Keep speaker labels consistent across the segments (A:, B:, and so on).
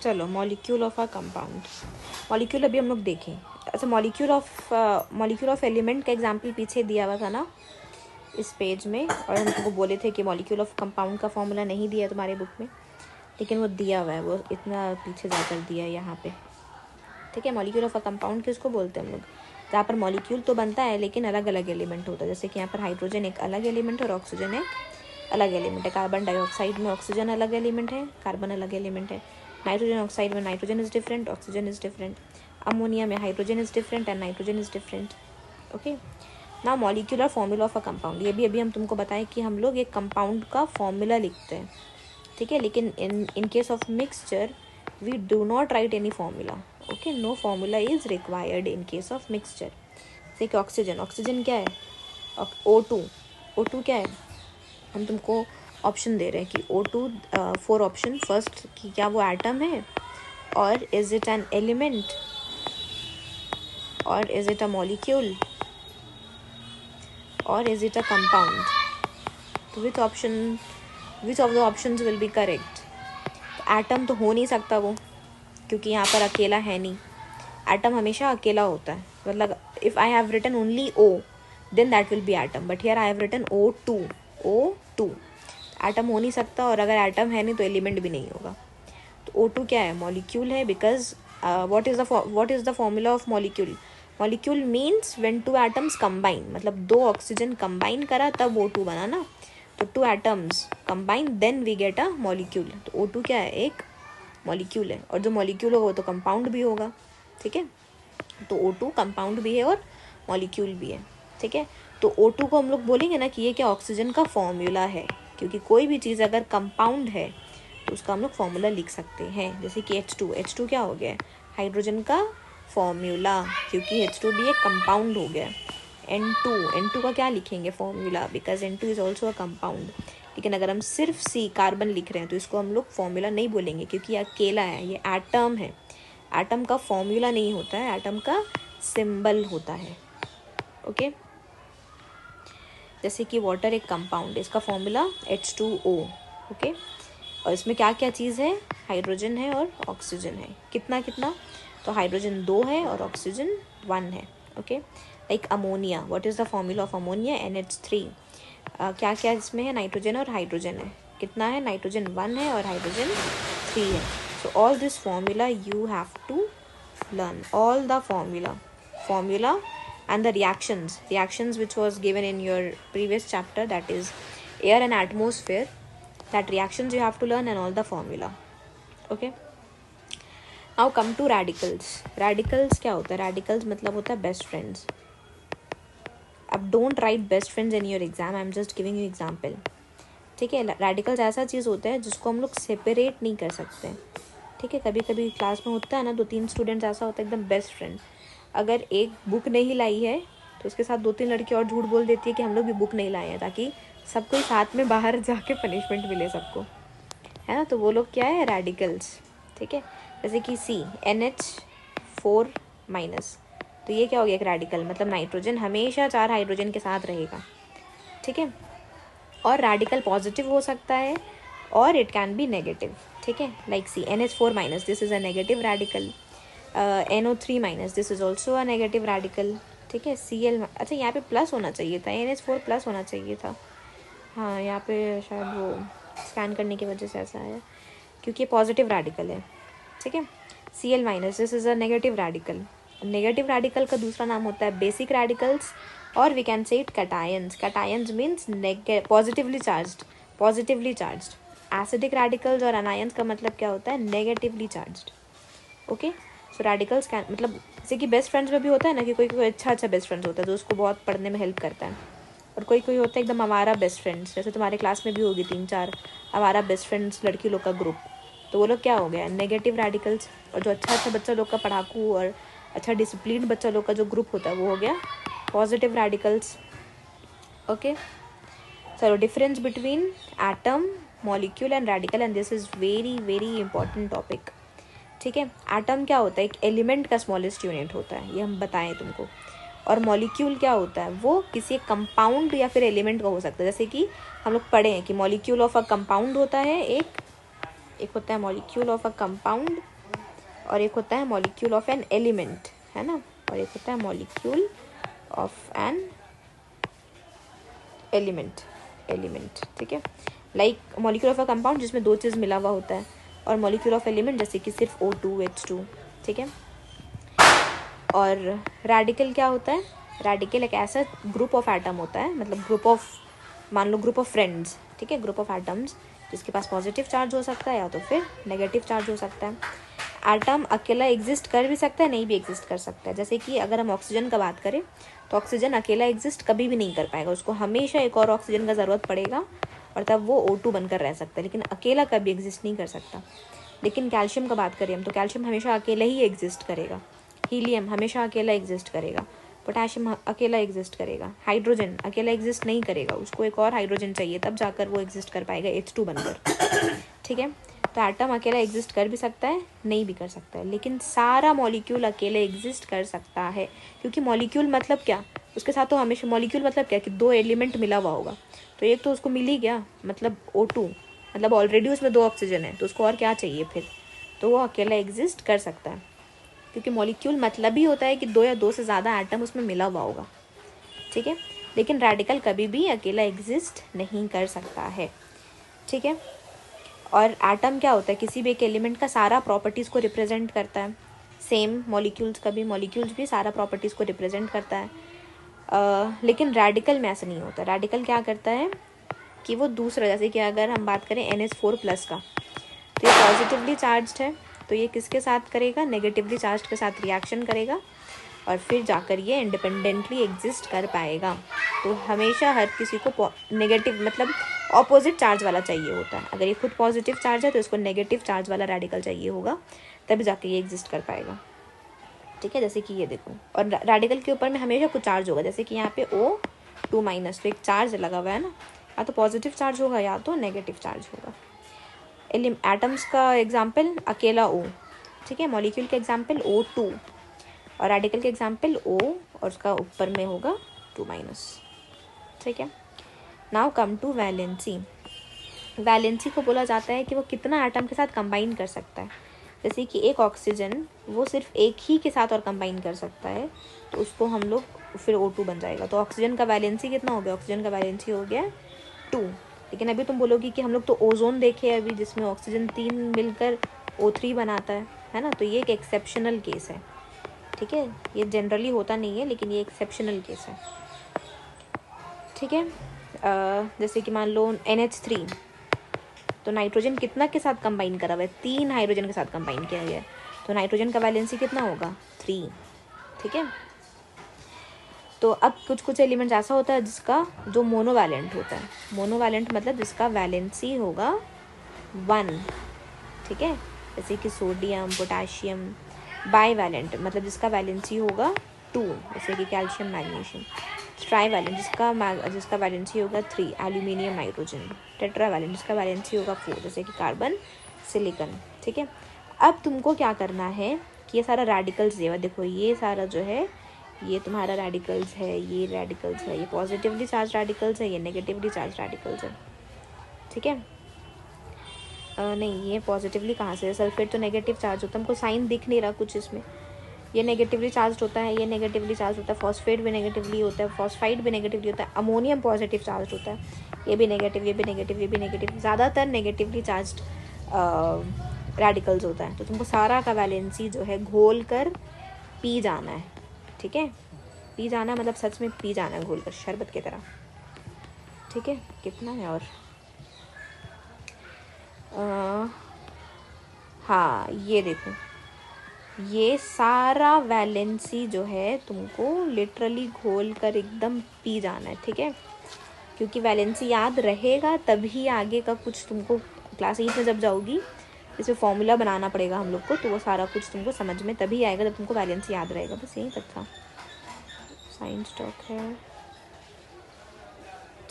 A: चलो molecule of a compound, molecule अभी हम लोग देखें। अच्छा, मॉलिक्यूल ऑफ एलिमेंट का एग्जाम्पल पीछे दिया हुआ था ना इस पेज में, और हम तुमको बोले थे कि मॉलिक्यूल ऑफ कंपाउंड का फॉर्मूला नहीं दिया है तुम्हारे बुक में, लेकिन वो दिया हुआ है, वो इतना पीछे जाकर दिया है यहाँ पे। ठीक है, मॉलिक्यूल ऑफ अ कंपाउंड किसको बोलते हैं हम लोग, जहाँ पर मॉलिक्यूल तो बनता है लेकिन अलग अलग एलिमेंट होता है। जैसे कि यहाँ पर हाइड्रोजन एक अलग एलिमेंट है और ऑक्सीजन एक अलग एलिमेंट है। कार्बन डाइऑक्साइड में ऑक्सीजन अलग एलिमेंट है, कार्बन अलग एलिमेंट है। नाइट्रोजन ऑक्साइड में nitrogen is different, oxygen is different. Ammonia में hydrogen is different and nitrogen is different. Okay, ना molecular formula of a compound, ये भी अभी हम तुमको बताएं कि हम लोग एक कंपाउंड का फॉर्मूला लिखते हैं। ठीक है, लेकिन in case of mixture we do not write any formula. Okay, no formula is required in case of mixture. जैसे ऑक्सीजन, ऑक्सीजन क्या है, O2, O2 क्या है, हम तुमको ऑप्शन दे रहे हैं कि O2, 4 ऑप्शन। फर्स्ट कि क्या वो एटम है, और इज इट एन एलिमेंट, और इज इट अ मॉलिक्यूल, और इज इट अ कंपाउंड। तो which of the options will be correct. Atom तो हो नहीं सकता वो, क्योंकि यहाँ पर अकेला है नहीं, एटम हमेशा अकेला होता है। मतलब if I have written only O then that will be atom, but here I have written O2। Atom हो नहीं सकता, और अगर एटम है नहीं तो एलिमेंट भी नहीं होगा। तो O2 क्या है, मॉलिक्यूल है, because what is the formula of molecule. Molecule means when 2 atoms combine, मतलब 2 ऑक्सीजन कंबाइन करा तब O2 बना ना। तो 2 atoms combine then we get a molecule. तो O2 क्या है, एक मॉलिक्यूल है, और जो मॉलिक्यूल होगा वो तो कंपाउंड भी होगा। ठीक है, तो O2 कंपाउंड भी है और मॉलिक्यूल भी है। ठीक है, तो O2 को हम लोग बोलेंगे ना कि ये क्या ऑक्सीजन का फॉर्मूला है, क्योंकि कोई भी चीज़ अगर कंपाउंड है तो उसका हम लोग फॉर्मूला लिख सकते हैं। जैसे कि H2 क्या हो गया, हाइड्रोजन का फॉर्मूला, क्योंकि H2 भी एक कंपाउंड हो गया। N2 का क्या लिखेंगे formula, because N2 is also a compound. लेकिन अगर हम सिर्फ C कार्बन लिख रहे हैं तो इसको हम लोग फॉर्मूला नहीं बोलेंगे, क्योंकि ये अकेला है, ये एटम है। एटम का फॉर्मूला नहीं होता है, एटम का सिंबल होता है। ओके, जैसे कि वाटर एक कंपाउंड, इसका फॉर्मूला H2O। ओके, और इसमें क्या क्या चीज़ है, हाइड्रोजन है और ऑक्सीजन है। कितना कितना, तो हाइड्रोजन 2 है और ऑक्सीजन 1 है। Okay, like ammonia, what is the formula of ammonia, NH3। क्या क्या इसमें है, नाइट्रोजन और हाइड्रोजन है। कितना है, नाइट्रोजन 1 है और हाइड्रोजन 3 है। So all this formula you have to learn, all the formula and the reactions which was given in your previous chapter, that is air and atmosphere, that reactions you have to learn and all the formula. Okay, now come to radicals क्या होता है, radicals मतलब होता है best friends। अब don't write best friends in your exam, I am just giving you example। ठीक है, radicals ऐसा चीज़ होता है जिसको हम लोग सेपरेट नहीं कर सकते। ठीक है, कभी कभी क्लास में होता है ना, 2-3 स्टूडेंट्स ऐसा होता है एकदम बेस्ट फ्रेंड, अगर एक बुक नहीं लाई है तो उसके साथ 2-3 लड़की और झूठ बोल देती है कि हम लोग भी बुक नहीं लाए हैं, ताकि सबको ही साथ में बाहर जाके पनिशमेंट मिले सबको, है ना। तो वो लोग क्या है, रेडिकल्स। ठीक है, जैसे कि NH4-, तो ये क्या हो गया, एक रेडिकल, मतलब नाइट्रोजन हमेशा 4 हाइड्रोजन के साथ रहेगा। ठीक है, और रेडिकल पॉजिटिव हो सकता है और इट कैन बी नेगेटिव। ठीक है, like see NH4-, this is a negative radical. NO3-, this is also a negative radical. ठीक है, Cl, अच्छा यहाँ पे प्लस होना चाहिए था, NH4+ होना चाहिए था। हाँ, यहाँ पे शायद वो स्कैन करने की वजह से ऐसा आया, क्योंकि ये पॉजिटिव रेडिकल है। ठीक है, Cl-, this is a negative radical. Negative radical का दूसरा नाम होता है बेसिक रेडिकल्स, और we can say it cations. Cations means positively charged. Acidic radicals और अनायंस का मतलब क्या होता है, negatively charged. Okay, so radicals can, मतलब जैसे कि बेस्ट फ्रेंड्स में भी होता है ना कि कोई कोई अच्छा बेस्ट फ्रेंड्स होता है जो उसको बहुत पढ़ने में हेल्प करता है, और कोई कोई होता है एकदम हमारा बेस्ट फ्रेंड्स, जैसे तुम्हारे क्लास में भी होगी 3-4 हमारा बेस्ट फ्रेंड्स लड़की लोग का ग्रुप, तो वो लोग क्या हो गया, नेगेटिव रेडिकल्स। और जो अच्छा बच्चा लोग का, पढ़ाकू और अच्छा डिसिप्लिन बच्चा लोग का जो ग्रुप होता है वो हो गया पॉजिटिव रेडिकल्स। ओके, चलो, difference between atom, molecule and radical, and this is very very important topic. ठीक है, एटम क्या होता है, एक एलिमेंट का स्मॉलेस्ट यूनिट होता है, ये हम बताएं तुमको। और मॉलिक्यूल क्या होता है, वो किसी एक कंपाउंड या फिर एलिमेंट का हो सकता है। जैसे कि हम लोग पढ़े हैं कि मॉलिक्यूल ऑफ अ कंपाउंड होता है एक, एक होता है मॉलिक्यूल ऑफ अ कंपाउंड और एक होता है मॉलिक्यूल ऑफ एन एलिमेंट, है ना, और एक होता है मॉलिक्यूल ऑफ एन एलिमेंट, ठीक है। Like molecule of a compound जिसमें दो चीज़ मिला हुआ होता है, और मॉलिक्यूल ऑफ एलिमेंट जैसे कि सिर्फ O2H2, ठीक है। और रेडिकल क्या होता है? रेडिकल एक ऐसा ग्रुप ऑफ एटम होता है, मतलब ग्रुप ऑफ, मान लो ग्रुप ऑफ फ्रेंड्स, ठीक है, ग्रुप ऑफ एटम्स जिसके पास पॉजिटिव चार्ज हो सकता है या तो फिर नेगेटिव चार्ज हो सकता है। एटम अकेला एग्जिस्ट कर भी सकता है, नहीं भी एग्जिस्ट कर सकता है। जैसे कि अगर हम ऑक्सीजन का बात करें तो ऑक्सीजन अकेला एग्जिस्ट कभी भी नहीं कर पाएगा, उसको हमेशा एक और ऑक्सीजन का ज़रूरत पड़ेगा और तब वो O2 बनकर रह सकता है, लेकिन अकेला कभी एग्जिस्ट नहीं कर सकता। लेकिन कैल्शियम का बात करें हम तो कैल्शियम हमेशा अकेला ही एग्जिस्ट करेगा, हीलियम हमेशा अकेला एग्जिस्ट करेगा, पोटेशियम अकेला एग्जिस्ट करेगा, हाइड्रोजन अकेला एग्जिस्ट नहीं करेगा, उसको एक और हाइड्रोजन चाहिए तब जाकर वो एग्जिस्ट कर पाएगा H2 बनकर, ठीक है। तो एटम अकेला एग्जिस्ट कर भी सकता है, नहीं भी कर सकता है, लेकिन सारा मॉलिक्यूल अकेले एग्जिस्ट कर सकता है, क्योंकि मॉलिक्यूल मतलब क्या, उसके साथ तो हमेशा मॉलिक्यूल मतलब क्या कि दो एलिमेंट मिला हुआ होगा, तो एक तो उसको मिल ही गया, मतलब O2, मतलब ऑलरेडी उसमें दो ऑक्सीजन है, तो उसको और क्या चाहिए फिर, तो वो अकेला एग्जिस्ट कर सकता है, क्योंकि मॉलिक्यूल मतलब ही होता है कि दो या दो से ज़्यादा एटम उसमें मिला हुआ होगा, ठीक है। लेकिन रेडिकल कभी भी अकेला एग्जिस्ट नहीं कर सकता है, ठीक है। और एटम क्या होता है, किसी भी एक एलिमेंट का सारा प्रॉपर्टीज़ को रिप्रेजेंट करता है, सेम मॉलिक्यूल्स का भी, मॉलिक्यूल्स भी सारा प्रॉपर्टीज़ को रिप्रेजेंट करता है। लेकिन रेडिकल में ऐसा नहीं होता। रेडिकल क्या करता है कि वो दूसरा, जैसे कि अगर हम बात करें NH4+ का, तो ये पॉजिटिवली चार्ज्ड है, तो ये किसके साथ करेगा, नेगेटिवली चार्ज के साथ रिएक्शन करेगा और फिर जाकर ये इंडिपेंडेंटली एग्जिस्ट कर पाएगा। तो हमेशा हर किसी को नेगेटिव मतलब ऑपोजिट चार्ज वाला चाहिए होता है। अगर ये खुद पॉजिटिव चार्ज है तो इसको नेगेटिव चार्ज वाला रेडिकल चाहिए होगा, तभी जाके ये एग्जिस्ट कर पाएगा, ठीक है। जैसे कि ये देखो, और रेडिकल के ऊपर में हमेशा कुछ चार्ज होगा, जैसे कि यहाँ पे O2-, तो एक चार्ज लगा हुआ है ना, या तो पॉजिटिव चार्ज होगा या तो नेगेटिव चार्ज होगा। एटम्स का एग्जाम्पल अकेला O, ठीक है, मॉलिक्यूल के एग्जाम्पल O2 और रेडिकल के एग्जाम्पल O और उसका ऊपर में होगा 2-, ठीक है। Now come to valency. Valency को बोला जाता है कि वो कितना एटम के साथ कंबाइन कर सकता है। जैसे कि एक ऑक्सीजन वो सिर्फ एक ही के साथ और कंबाइन कर सकता है, तो उसको हम लोग फिर O2 बन जाएगा। तो ऑक्सीजन का वैलेंसी कितना हो गया, ऑक्सीजन का वैलेंसी हो गया 2। लेकिन अभी तुम बोलोगी कि हम लोग तो ओजोन देखे अभी, जिसमें ऑक्सीजन 3 मिलकर O3 बनाता है ना, तो ये एक एक्सेप्शनल केस है, ठीक है। ये जनरली होता नहीं है, लेकिन ये एक्सेप्शनल केस है, ठीक है। जैसे कि मान लो NH3, तो नाइट्रोजन कितना के साथ कंबाइन करा हुआ है, 3 हाइड्रोजन के साथ कंबाइन किया गया है, तो नाइट्रोजन का वैलेंसी कितना होगा 3, ठीक है। तो अब कुछ कुछ एलिमेंट्स ऐसा होता है जिसका जो मोनोवैलेंट होता है। मोनोवैलेंट मतलब जिसका वैलेंसी होगा 1, ठीक है, जैसे कि सोडियम, पोटेशियम। बाईवैलेंट मतलब जिसका वैलेंसी होगा 2, जैसे कि कैल्शियम, मैग्नीशियम। ट्राईवैलेंट जिसका वैलेंसी होगा 3, एल्यूमिनियम, नाइट्रोजन। टेट्रावैलेंट जिसका वैलेंसी होगा 4, जैसे कि कार्बन, सिलिकॉन, ठीक है। अब तुमको क्या करना है कि ये सारा रेडिकल्स देखो, ये सारा जो है ये तुम्हारा रेडिकल्स है, ये रेडिकल्स है, ये पॉजिटिवली चार्ज रेडिकल्स है, ये नेगेटिवली चार्ज रेडिकल्स है, ठीक है। नहीं, ये पॉजिटिवली कहाँ से है, सल्फेट तो नेगेटिव चार्ज होता है, हमको साइन दिख नहीं रहा कुछ इसमें। ये नेगेटिवली चार्ज होता है, ये नेगेटिवली चार्ज होता है, फॉस्फेट भी नेगेटिवली होता है, फॉस्फाइड भी नेगेटिवली होता है, अमोनियम पॉजिटिव चार्ज होता है, ये भी नेगेटिव, ये भी नेगेटिव, ये भी नेगेटिव, ज़्यादातर नेगेटिवली चार्ज रेडिकल्स होता है। तो तुमको सारा का वैलेंसी जो है घोल कर पी जाना है, ठीक है। पी जाना मतलब सच में पी जाना है घोल कर, शरबत की तरह, ठीक है। कितना है और हाँ, ये देखो, ये सारा वैलेंसी जो है तुमको लिटरली घोल कर एकदम पी जाना है, ठीक है। क्योंकि वैलेंसी याद रहेगा तभी आगे का कुछ तुमको क्लास 8 में जब जाओगी इसमें फॉर्मूला बनाना पड़ेगा हम लोग को, तो वो सारा कुछ तुमको समझ में तभी आएगा जब तुमको वैलेंसी याद रहेगा। बस यहीं तक था, साइंस टॉक है,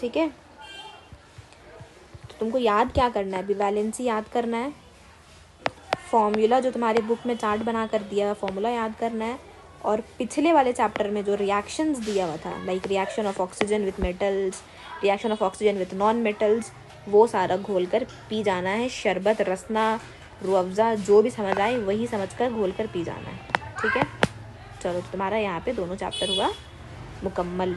A: ठीक है। तो तुमको याद क्या करना है अभी, वैलेंसी याद करना है, फॉर्मूला जो तुम्हारे बुक में चार्ट बना कर दिया है फॉर्मूला याद करना है, और पिछले वाले चैप्टर में जो रिएक्शंस दिया हुआ था, like reaction of oxygen with metals, reaction of oxygen with non metals, वो सारा घोल कर पी जाना है। शरबत, रसना, रूह अफ़ज़ा जो भी समझ आए वही समझ कर घोल कर पी जाना है। ठीक है, चलो, तो तुम्हारा यहाँ पे दोनों चैप्टर हुआ मुकम्मल।